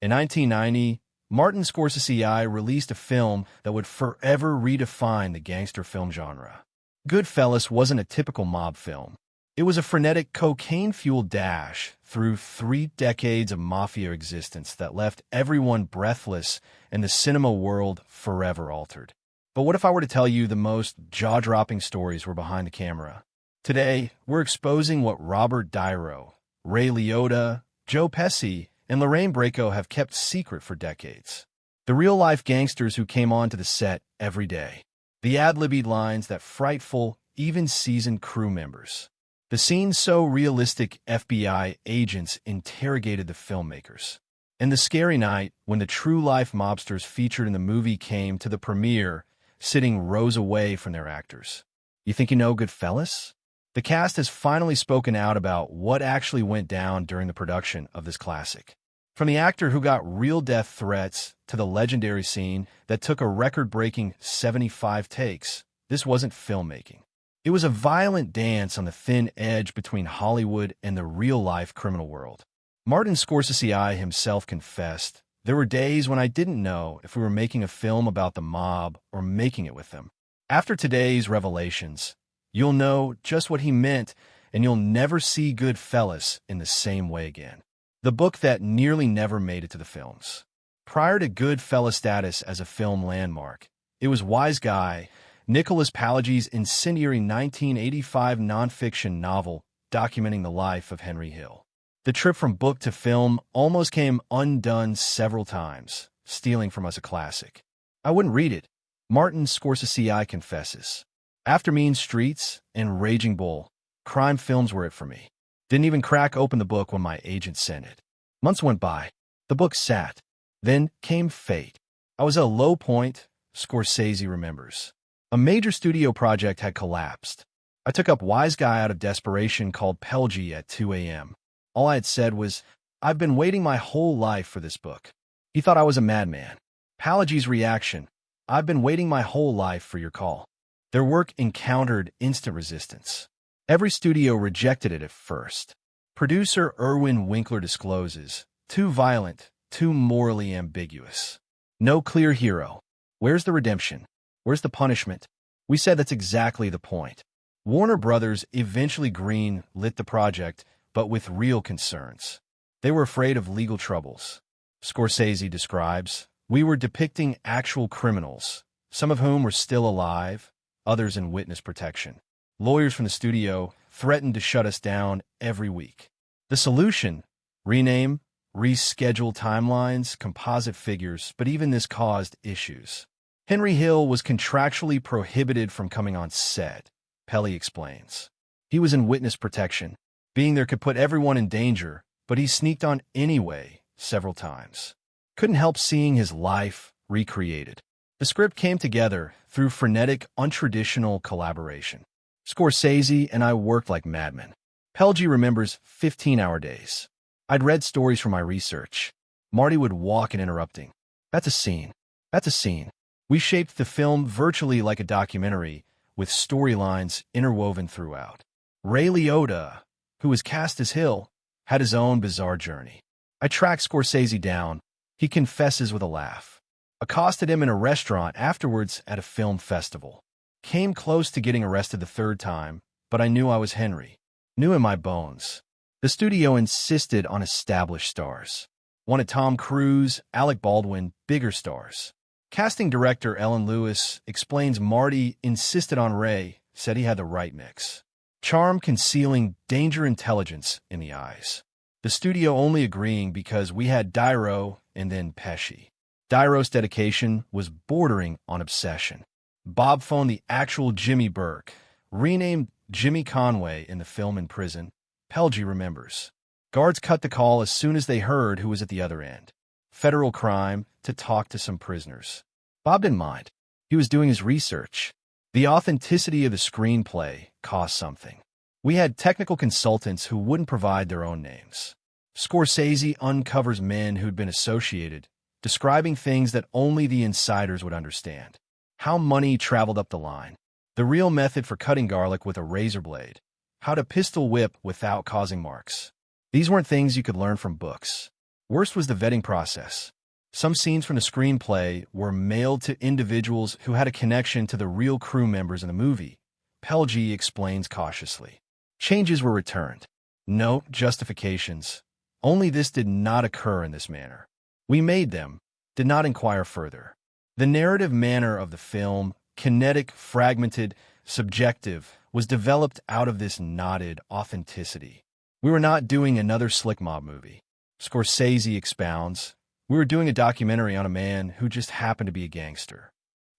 In 1990, Martin Scorsese released a film that would forever redefine the gangster film genre. Goodfellas wasn't a typical mob film. It was a frenetic, cocaine-fueled dash through 3 decades of Mafia existence that left everyone breathless and the cinema world forever altered. But what if I were to tell you the most jaw-dropping stories were behind the camera? Today, we're exposing what Robert De Niro, Ray Liotta, Joe Pesci, and Lorraine Bracco have kept secret for decades. The real-life gangsters who came onto the set every day. The ad-libby lines that frightful, even seasoned crew members. The scenes so realistic FBI agents interrogated the filmmakers. And the scary night when the true-life mobsters featured in the movie came to the premiere, sitting rows away from their actors. You think you know Goodfellas? The cast has finally spoken out about what actually went down during the production of this classic. From the actor who got real death threats to the legendary scene that took a record-breaking 75 takes, this wasn't filmmaking. It was a violent dance on the thin edge between Hollywood and the real-life criminal world. Martin Scorsese himself confessed, "There were days when I didn't know if we were making a film about the mob or making it with them." After today's revelations, you'll know just what he meant, and you'll never see Goodfellas in the same way again. The book that nearly never made it to the films. Prior to Goodfellas' status as a film landmark, it was Wise Guy, Nicholas Pileggi's incendiary 1985 nonfiction novel documenting the life of Henry Hill. The trip from book to film almost came undone several times, stealing from us a classic. I wouldn't read it. Martin Scorsese confesses. After Mean Streets and Raging Bull, crime films were it for me. Didn't even crack open the book when my agent sent it. Months went by. The book sat. Then came fate. I was at a low point, Scorsese remembers. A major studio project had collapsed. I took up Wise Guy out of desperation, called Pileggi at 2 a.m. All I had said was, "I've been waiting my whole life for this book." He thought I was a madman. Pileggi's reaction, "I've been waiting my whole life for your call." Their work encountered instant resistance. Every studio rejected it at first. Producer Irwin Winkler discloses, "Too violent, too morally ambiguous. No clear hero. Where's the redemption? Where's the punishment?" We said that's exactly the point. Warner Brothers eventually green-lit the project, but with real concerns. They were afraid of legal troubles. Scorsese describes, "We were depicting actual criminals, some of whom were still alive, others in witness protection. Lawyers from the studio threatened to shut us down every week. The solution? Rename, reschedule timelines, composite figures, but even this caused issues. Henry Hill was contractually prohibited from coming on set," Pelly explains. "He was in witness protection. Being there could put everyone in danger, but he sneaked on anyway several times. Couldn't help seeing his life recreated." The script came together through frenetic, untraditional collaboration. Scorsese and I worked like madmen. Pileggi remembers 15-hour days. I'd read stories from my research. Marty would walk in interrupting. "That's a scene. That's a scene." We shaped the film virtually like a documentary, with storylines interwoven throughout. Ray Liotta, who was cast as Hill, had his own bizarre journey. I tracked Scorsese down. He confesses with a laugh. Accosted him in a restaurant afterwards at a film festival. Came close to getting arrested the 3rd time, but I knew I was Henry. Knew in my bones. The studio insisted on established stars. Wanted Tom Cruise, Alec Baldwin, bigger stars. Casting director Ellen Lewis explains Marty insisted on Ray, said he had the right mix. Charm concealing danger intelligence in the eyes. The studio only agreeing because we had De Niro and then Pesci. De Niro's dedication was bordering on obsession. Bob phoned the actual Jimmy Burke, renamed Jimmy Conway in the film in prison. Pileggi remembers. Guards cut the call as soon as they heard who was at the other end. Federal crime, to talk to some prisoners. Bob didn't mind. He was doing his research. The authenticity of the screenplay cost something. We had technical consultants who wouldn't provide their own names. Scorsese uncovers men who'd been associated, describing things that only the insiders would understand. How money traveled up the line. The real method for cutting garlic with a razor blade. How to pistol whip without causing marks. These weren't things you could learn from books. Worst was the vetting process. Some scenes from the screenplay were mailed to individuals who had a connection to the real crew members in the movie. Pesci explains cautiously. Changes were returned. No justifications. Only this did not occur in this manner. We made them, did not inquire further. The narrative manner of the film, kinetic, fragmented, subjective, was developed out of this knotted authenticity. We were not doing another slick mob movie. Scorsese expounds. We were doing a documentary on a man who just happened to be a gangster.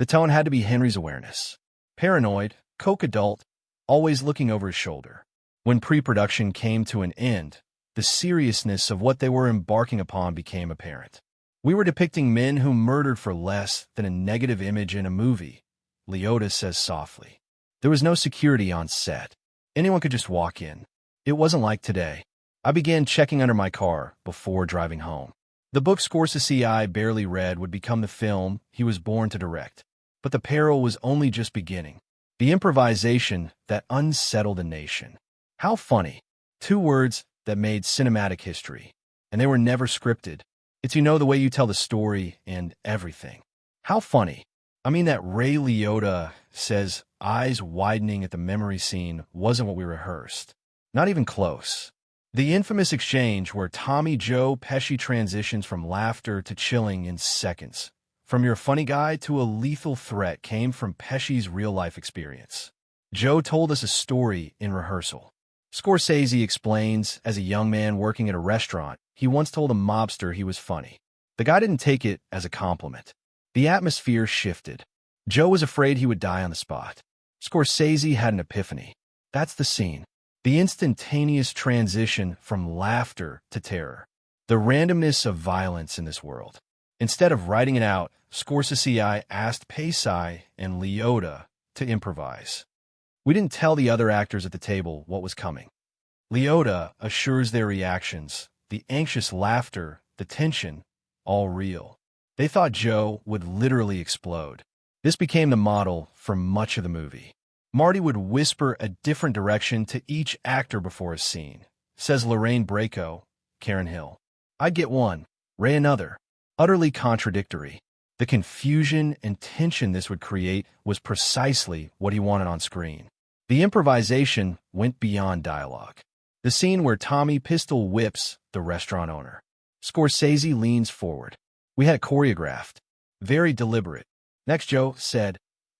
The tone had to be Henry's awareness. Paranoid, coke adult, always looking over his shoulder. When pre-production came to an end, the seriousness of what they were embarking upon became apparent. We were depicting men who murdered for less than a negative image in a movie, Liotta says softly. There was no security on set. Anyone could just walk in. It wasn't like today. I began checking under my car before driving home. The book Scorsese I barely read would become the film he was born to direct. But the peril was only just beginning. The improvisation that unsettled a nation. How funny. 2 words that made cinematic history. And they were never scripted. It's the way you tell the story and everything. How funny. I mean that Ray Liotta says eyes widening at the memory scene wasn't what we rehearsed. Not even close. The infamous exchange where Tommy Joe Pesci transitions from laughter to chilling in seconds. From your funny guy to a lethal threat came from Pesci's real-life experience. Joe told us a story in rehearsal. Scorsese explains, as a young man working at a restaurant, he once told a mobster he was funny. The guy didn't take it as a compliment. The atmosphere shifted. Joe was afraid he would die on the spot. Scorsese had an epiphany. That's the scene. The instantaneous transition from laughter to terror. The randomness of violence in this world. Instead of writing it out, Scorsese asked Pesci and Liotta to improvise. We didn't tell the other actors at the table what was coming. Liotta assures their reactions, the anxious laughter, the tension, all real. They thought Joe would literally explode. This became the model for much of the movie. Marty would whisper a different direction to each actor before a scene, says Lorraine Bracco, Karen Hill. I'd get one, Ray another. Utterly contradictory. The confusion and tension this would create was precisely what he wanted on screen. The improvisation went beyond dialogue. The scene where Tommy pistol whips the restaurant owner. Scorsese leans forward. We had it choreographed. Very deliberate. Next, Joe said,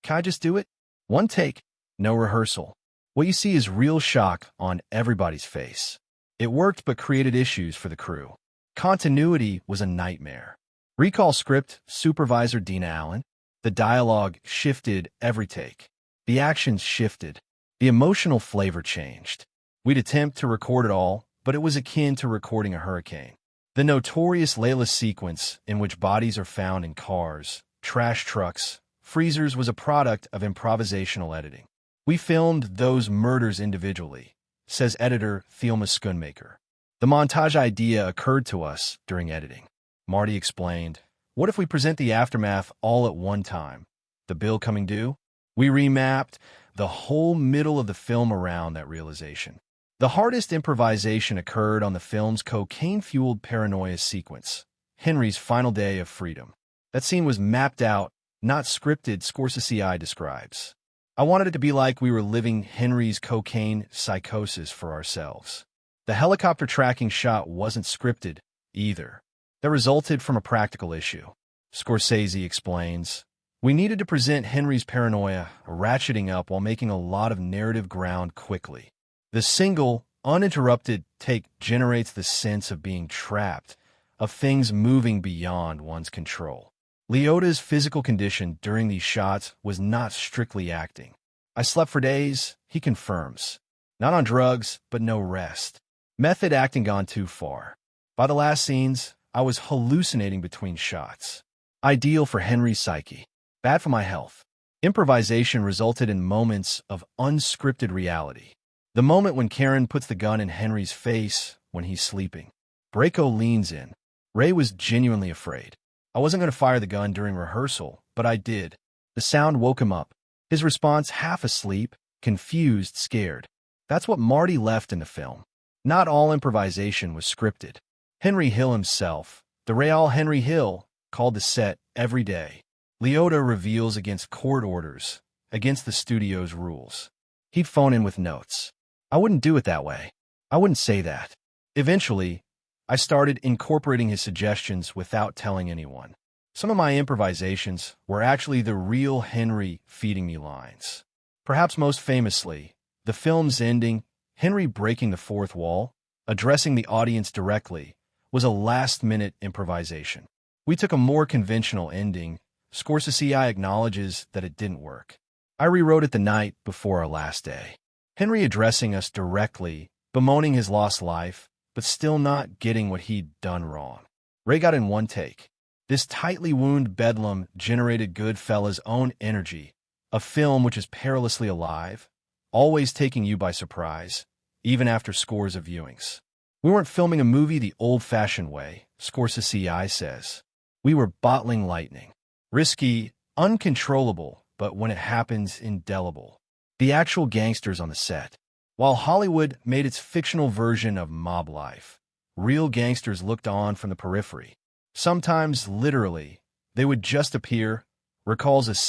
"Can I just do it? One take. No rehearsal." What you see is real shock on everybody's face. It worked but created issues for the crew. Continuity was a nightmare. Recall script supervisor Dina Allen. The dialogue shifted every take. The actions shifted. The emotional flavor changed. We'd attempt to record it all, but it was akin to recording a hurricane. The notorious Layla sequence, in which bodies are found in cars, trash trucks, freezers, was a product of improvisational editing. We filmed those murders individually, says editor Thelma Schoonmaker. The montage idea occurred to us during editing. Marty explained, what if we present the aftermath all at one time? The bill coming due? We remapped the whole middle of the film around that realization. The hardest improvisation occurred on the film's cocaine-fueled paranoia sequence, Henry's final day of freedom. That scene was mapped out, not scripted, Scorsese describes. I wanted it to be like we were living Henry's cocaine psychosis for ourselves. The helicopter tracking shot wasn't scripted, either. That resulted from a practical issue. Scorsese explains, we needed to present Henry's paranoia ratcheting up while making a lot of narrative ground quickly. The single, uninterrupted take generates the sense of being trapped, of things moving beyond one's control. Liotta's physical condition during these shots was not strictly acting. I slept for days, he confirms. Not on drugs, but no rest. Method acting gone too far. By the last scenes, I was hallucinating between shots. Ideal for Henry's psyche. Bad for my health. Improvisation resulted in moments of unscripted reality. The moment when Karen puts the gun in Henry's face when he's sleeping. Bracco leans in. Ray was genuinely afraid. I wasn't going to fire the gun during rehearsal, but I did. The sound woke him up. His response, half asleep, confused, scared. That's what Marty left in the film. Not all improvisation was scripted. Henry Hill himself, the Real Henry Hill, called the set every day. Liotta reveals against court orders, against the studio's rules. He'd phone in with notes. I wouldn't do it that way. I wouldn't say that. Eventually, I started incorporating his suggestions without telling anyone. Some of my improvisations were actually the real Henry feeding me lines. Perhaps most famously, the film's ending, Henry breaking the fourth wall, addressing the audience directly, was a last-minute improvisation. We took a more conventional ending. Scorsese acknowledges that it didn't work. I rewrote it the night before our last day. Henry addressing us directly, bemoaning his lost life, but still not getting what he'd done wrong. Ray got in one take. This tightly wound bedlam generated Goodfellas' own energy, a film which is perilously alive, always taking you by surprise, even after scores of viewings. We weren't filming a movie the old-fashioned way, Scorsese says. We were bottling lightning. Risky, uncontrollable, but when it happens, indelible. The actual gangsters on the set. While Hollywood made its fictional version of mob life, real gangsters looked on from the periphery. Sometimes, literally, they would just appear, recalls assistant